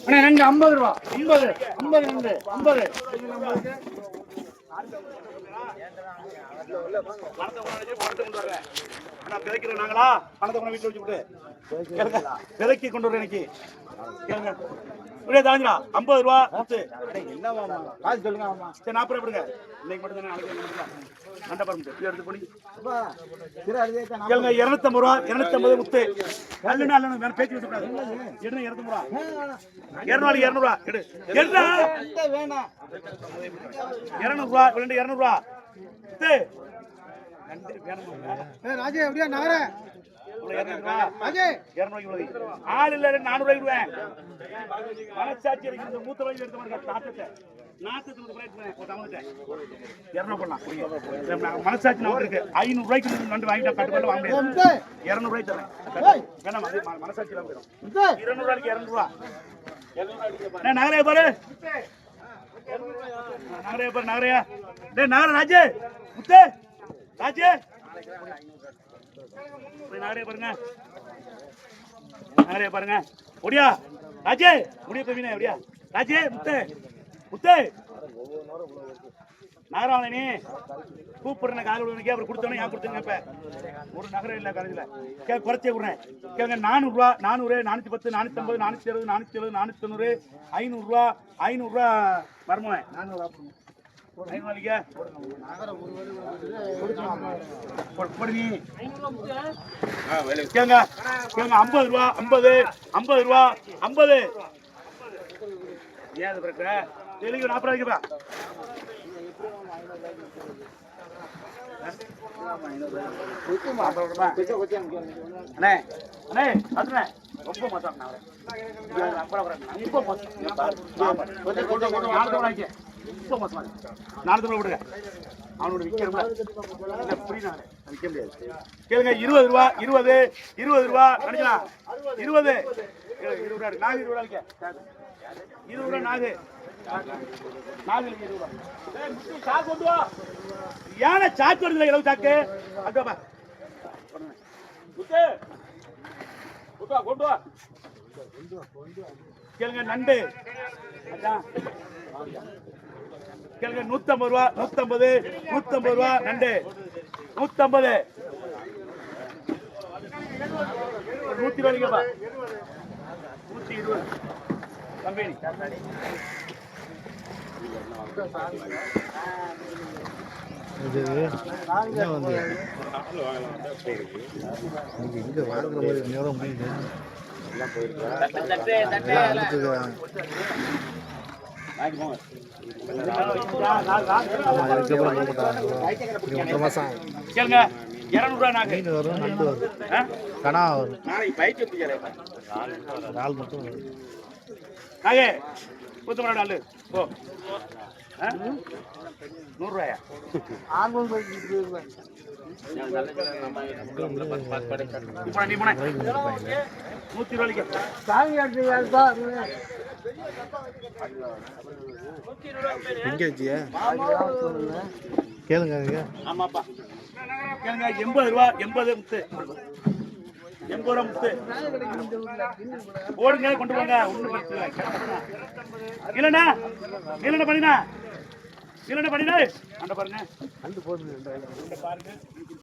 அண்ணா ரெண்டு 50 ரூபா 50 50 ரெண்டு 50 நாங்களா பணத்தை கொண்டு வீட்டுல வச்சுட்டு விலைக்கு கொண்டு வர இன்னைக்கு தாஞ்சா 50 ரூபா காசு சொல்லுங்க. சரி 40 ரூபா கொடுங்க. இன்னைக்கு மட்டும் தானே எடுத்து போனி கேளுங்க 250 ரூபா 250 முத்து அல்லுனா அல்லுனா வேற பேச்சு விட்டுறாது. எடுங்க 250 ரூபா 200 ரூபா எடு எடுடா வேணாம் 200 ரூபா 200 ரூபா முத்து ராஜே அப்படியே நகர ஆள் இல்ல 400 ரூபாய் மனசாட்சி இருக்கிற மூத்த வயசு எடுத்த மாதிரி நாட்டத்தை மனசாட்சி நான் இருக்கு 500 ரூபாய்க்கு நண்டு வாங்கிட்டா கட்டுப்பாடு வாங்க முடியாது. 200 ரூபாய் தரேன் வேணாம் மனசாட்சி 200 ரூபாய்க்கு 200 ரூபா நகரையா பாரு நகரையா டேய் நகர ராஜே முத்தே ராஜே நகரையா பாருங்க ஒடியா ராஜே முடிய போவீனே ஒடியா ராஜே முத்தே முத்தே நகரம் நீ கூப்பிடுறேன் கால் விடுவீங்க அப்புறம் கொடுத்தோன்னே ஏன் கொடுத்துருங்க. இப்ப ஒரு நகரம் இல்லை கடையில் குறைச்சே விடுறேன் கேளுங்க 400 ரூபா 400 410 450 470 470 490 500 ரூபா 500 ரூபா மரமுவேன் 400 கேளுங்க 50 ரூபா 50 50 ரூபா 50 ஏன் பிறகு தெலுங்கு 40 ரூபாய்க்குப்பா அண்ணே அண்ணே அண்ணே ரொம்ப மோசம் ரொம்ப மோசம் 4 ரூபாய் விடுங்க அவனோட விற்கிறோம்ல புரியுதா விற்க முடியாது. கேளுங்க 20 ரூபா 20 20 ரூபா நினைக்கலாம் 20 20 ரூபா நாகு 20 ரூபாய்க்கு 20 ரூபா நாகு நாகு 20 ரூபா சாக்கு கொண்டு வா யானை சாக்கு வருதுல இளவு சாக்கு அதாப்பா கொண்டு வா கேளுங்க நண்டு கேளுங்க 150 ரூபா 150 ரூபா நண்டு 150 120 120 கம்பெனி இங்க வாங்குற மாதிரி நேரம் முடியுது எல்லாம் கேளுங்க 200 ரூபா நாக்கு வரும் நண்டு வரும் கனா வரும் நாளைக்கு பைக் நாள் மட்டும் நாகே குத்தமரா நாள் ஓ 100 ரூபாயா 600 ரூபாய் நீ போன 120 ரூபாய்க்கு சாமி ஆடுறீங்க எங்க வச்சியா கேளுங்க ஆமாப்பா கேளுங்க 80 ரூபா 80 முத்து 80 ரூபா முத்து ஓடுங்க கொண்டு வாங்க ஒண்ணு பிரச்சனை இல்லண்ணா இல்லண்ணா பண்ணினா இல்லண்ணா பண்ணினா அந்த பாருங்க அந்த போடுங்க பாருங்க